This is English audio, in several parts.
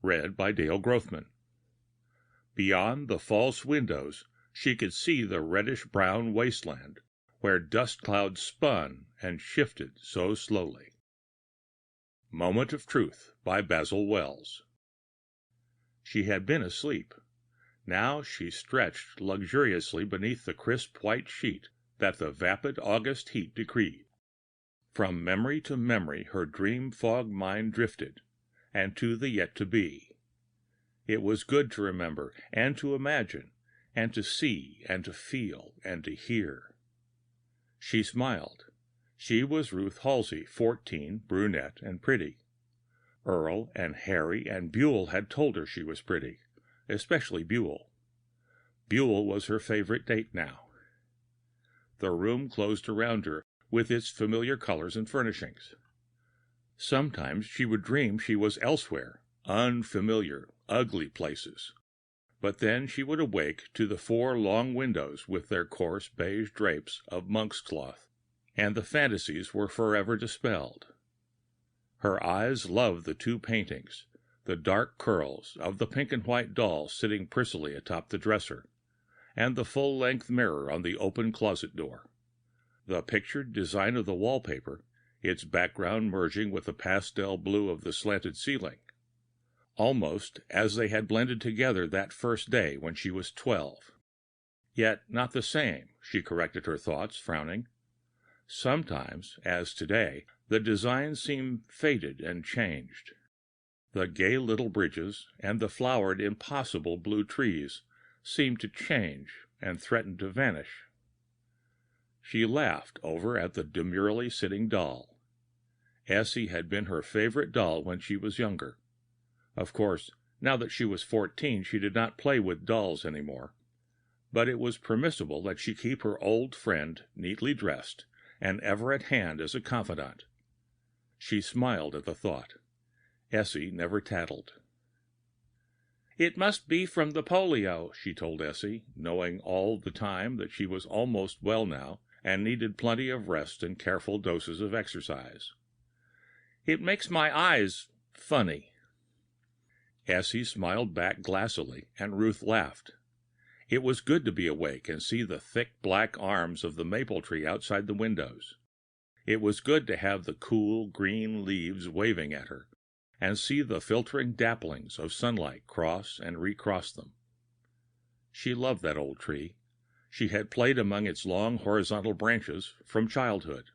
read by Dale Grothman. Beyond the false windows, she could see the reddish-brown wasteland, where dust clouds spun and shifted so slowly. Moment of Truth by Basil Wells. She had been asleep. Now she stretched luxuriously beneath the crisp white sheet that the vapid August heat decreed. From memory to memory her dream-fog mind drifted, and to the yet-to-be. It was good to remember, and to imagine, and to see, and to feel, and to hear. She smiled. She was Ruth Halsey, 14, brunette and pretty. Earl and Harry and Buell had told her she was pretty, especially Buell. Buell was her favorite date now. The room closed around her, with its familiar colors and furnishings. Sometimes she would dream she was elsewhere, unfamiliar, ugly places. But then she would awake to the 4 long windows with their coarse beige drapes of monk's cloth, and the fantasies were forever dispelled. Her eyes loved the 2 paintings, the dark curls of the pink and white doll sitting prissily atop the dresser, and the full-length mirror on the open closet door. The pictured design of the wallpaper, its background merging with the pastel blue of the slanted ceiling, almost as they had blended together that first day when she was 12. Yet not the same, she corrected her thoughts, frowning. Sometimes, as today, the design seemed faded and changed. The gay little bridges and the flowered, impossible blue trees seemed to change and threaten to vanish. She laughed over at the demurely sitting doll. Essie had been her favorite doll when she was younger. Of course, now that she was 14, she did not play with dolls any more. But it was permissible that she keep her old friend neatly dressed and ever at hand as a confidant. She smiled at the thought. Essie never tattled. "It must be from the polio," she told Essie, knowing all the time that she was almost well now and needed plenty of rest and careful doses of exercise. "It makes my eyes funny." Essie smiled back glassily, and Ruth laughed. It was good to be awake and see the thick black arms of the maple tree outside the windows. It was good to have the cool green leaves waving at her, and see the filtering dapplings of sunlight cross and recross them. She loved that old tree. She had played among its long horizontal branches from childhood.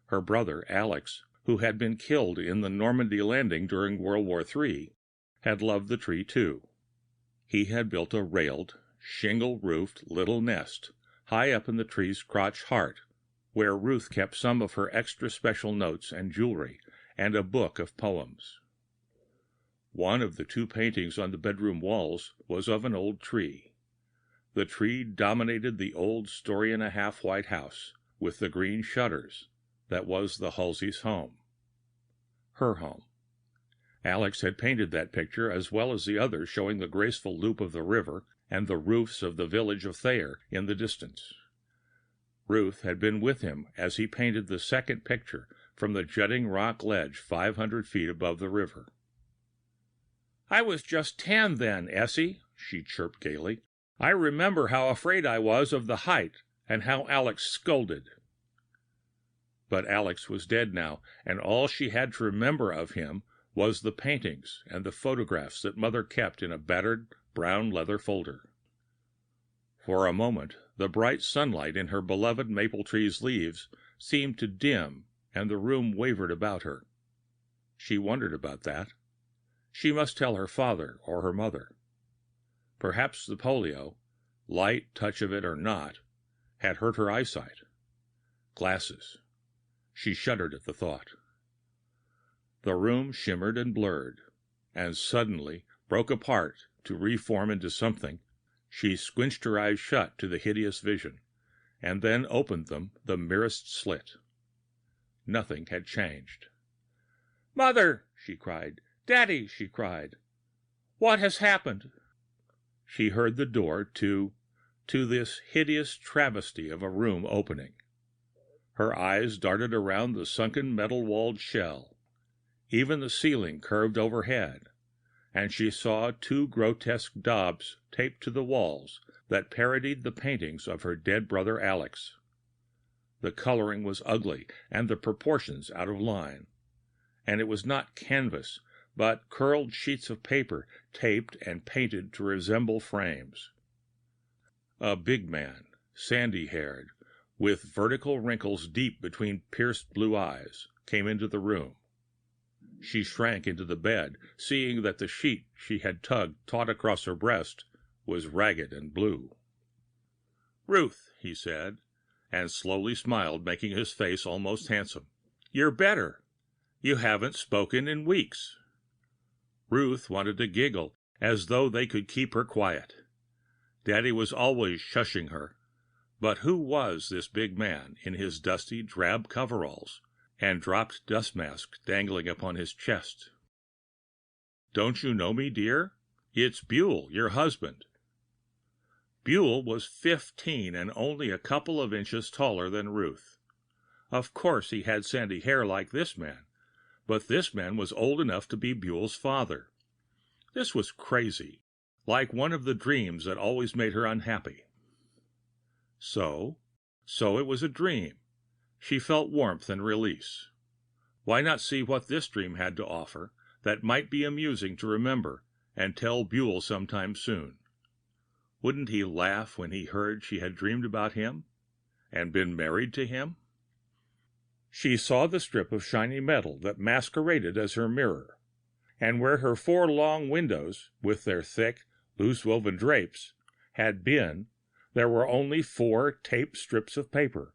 Her brother, Alex, who had been killed in the Normandy landing during World War III, had loved the tree too. He had built a railed, shingle-roofed little nest high up in the tree's crotch heart, where Ruth kept some of her extra special notes and jewelry and a book of poems. One of the 2 paintings on the bedroom walls was of an old tree. The tree dominated the old story-and-a-half white house with the green shutters that was the Halseys' home. Her home. Alex had painted that picture as well as the others showing the graceful loop of the river and the roofs of the village of Thayer in the distance. Ruth had been with him as he painted the second picture from the jutting rock ledge 500 feet above the river. "I was just 10 then, Essie," she chirped gaily. "I remember how afraid I was of the height and how Alex scolded." But Alex was dead now, and all she had to remember of him was the paintings and the photographs that Mother kept in a battered brown leather folder. For a moment, the bright sunlight in her beloved maple tree's leaves seemed to dim, and the room wavered about her. She wondered about that. She must tell her father or her mother. Perhaps the polio, light touch of it or not, had hurt her eyesight. Glasses. She shuddered at the thought. The room shimmered and blurred, and suddenly broke apart to reform into something. She squinched her eyes shut to the hideous vision, and then opened them the merest slit. Nothing had changed. "Mother!" she cried. "Daddy!" she cried. "What has happened?" She heard the door to this hideous travesty of a room opening. Her eyes darted around the sunken metal-walled shell. Even the ceiling curved overhead, and she saw two grotesque daubs taped to the walls that parodied the paintings of her dead brother Alex. The coloring was ugly and the proportions out of line, and it was not canvas, but curled sheets of paper taped and painted to resemble frames. A big man, sandy-haired, with vertical wrinkles deep between pierced blue eyes, came into the room. She shrank into the bed, seeing that the sheet she had tugged taut across her breast was ragged and blue. "Ruth," he said, and slowly smiled, making his face almost handsome. "You're better. You haven't spoken in weeks." Ruth wanted to giggle, as though they could keep her quiet. Daddy was always shushing her. But who was this big man in his dusty, drab coveralls and dropped dust mask dangling upon his chest? "Don't you know me, dear? It's Buell, your husband." Buell was 15 and only a couple of inches taller than Ruth. Of course he had sandy hair like this man, but this man was old enough to be Buell's father. This was crazy, like one of the dreams that always made her unhappy. So it was a dream. She felt warmth and release. Why not see what this dream had to offer that might be amusing to remember and tell Buell sometime soon? Wouldn't he laugh when he heard she had dreamed about him and been married to him? She saw the strip of shiny metal that masqueraded as her mirror, and where her 4 long windows, with their thick, loose woven drapes, had been, there were only 4 taped strips of paper,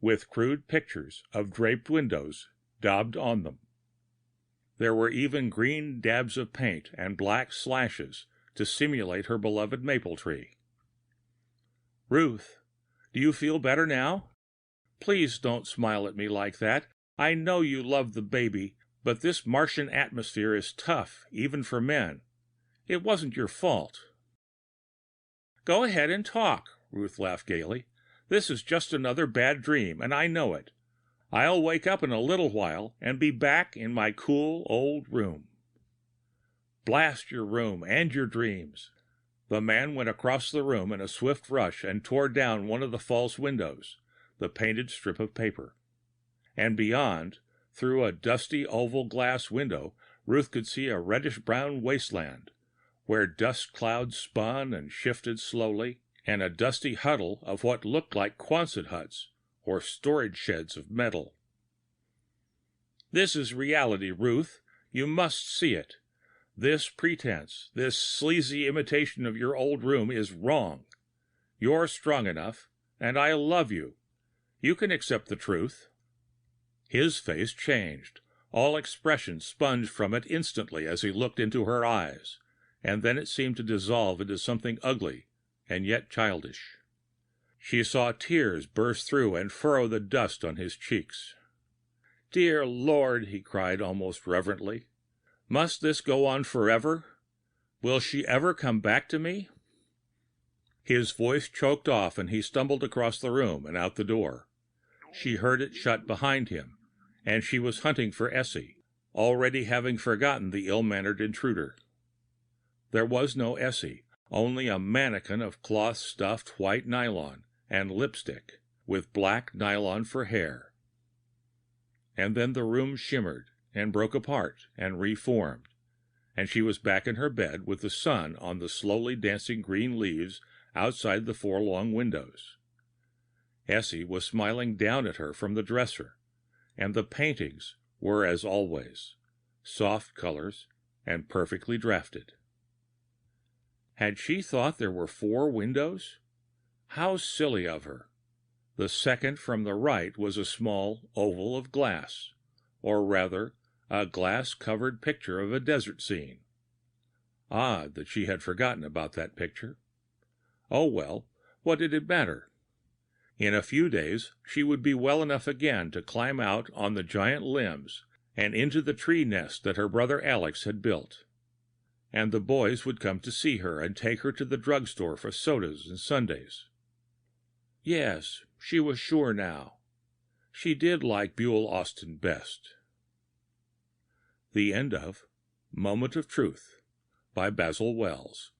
with crude pictures of draped windows daubed on them. There were even green dabs of paint and black slashes to simulate her beloved maple tree. "Ruth, do you feel better now? Please don't smile at me like that. I know you love the baby, but this Martian atmosphere is tough, even for men. It wasn't your fault." "Go ahead and talk," Ruth laughed gaily. "This is just another bad dream, and I know it. I'll wake up in a little while and be back in my cool old room." "Blast your room and your dreams." The man went across the room in a swift rush and tore down one of the false windows, the painted strip of paper. And beyond, through a dusty oval glass window, Ruth could see a reddish-brown wasteland, where dust clouds spun and shifted slowly, and a dusty huddle of what looked like Quonset huts or storage sheds of metal. "This is reality, Ruth. You must see it. This pretense, this sleazy imitation of your old room is wrong. You're strong enough, and I love you. You can accept the truth." His face changed. All expression sponged from it instantly as he looked into her eyes, and then it seemed to dissolve into something ugly and yet childish. She saw tears burst through and furrow the dust on his cheeks. "Dear Lord," he cried almost reverently, "must this go on forever? Will she ever come back to me?" His voice choked off and he stumbled across the room and out the door. She heard it shut behind him, and she was hunting for Essie, already having forgotten the ill-mannered intruder. There was no Essie, only a mannequin of cloth-stuffed white nylon and lipstick, with black nylon for hair. And then the room shimmered and broke apart and reformed, and she was back in her bed with the sun on the slowly dancing green leaves outside the 4 long windows. Essie was smiling down at her from the dresser, and the paintings were, as always, soft colors and perfectly drafted. Had she thought there were 4 windows? How silly of her! The second from the right was a small oval of glass, or rather, a glass-covered picture of a desert scene. Odd that she had forgotten about that picture. Oh well, what did it matter? In a few days she would be well enough again to climb out on the giant limbs and into the tree nest that her brother Alex had built. And the boys would come to see her and take her to the drugstore for sodas and sundaes. Yes, she was sure now. She did like Buell Austin best. The end of Moment of Truth, by Basil Wells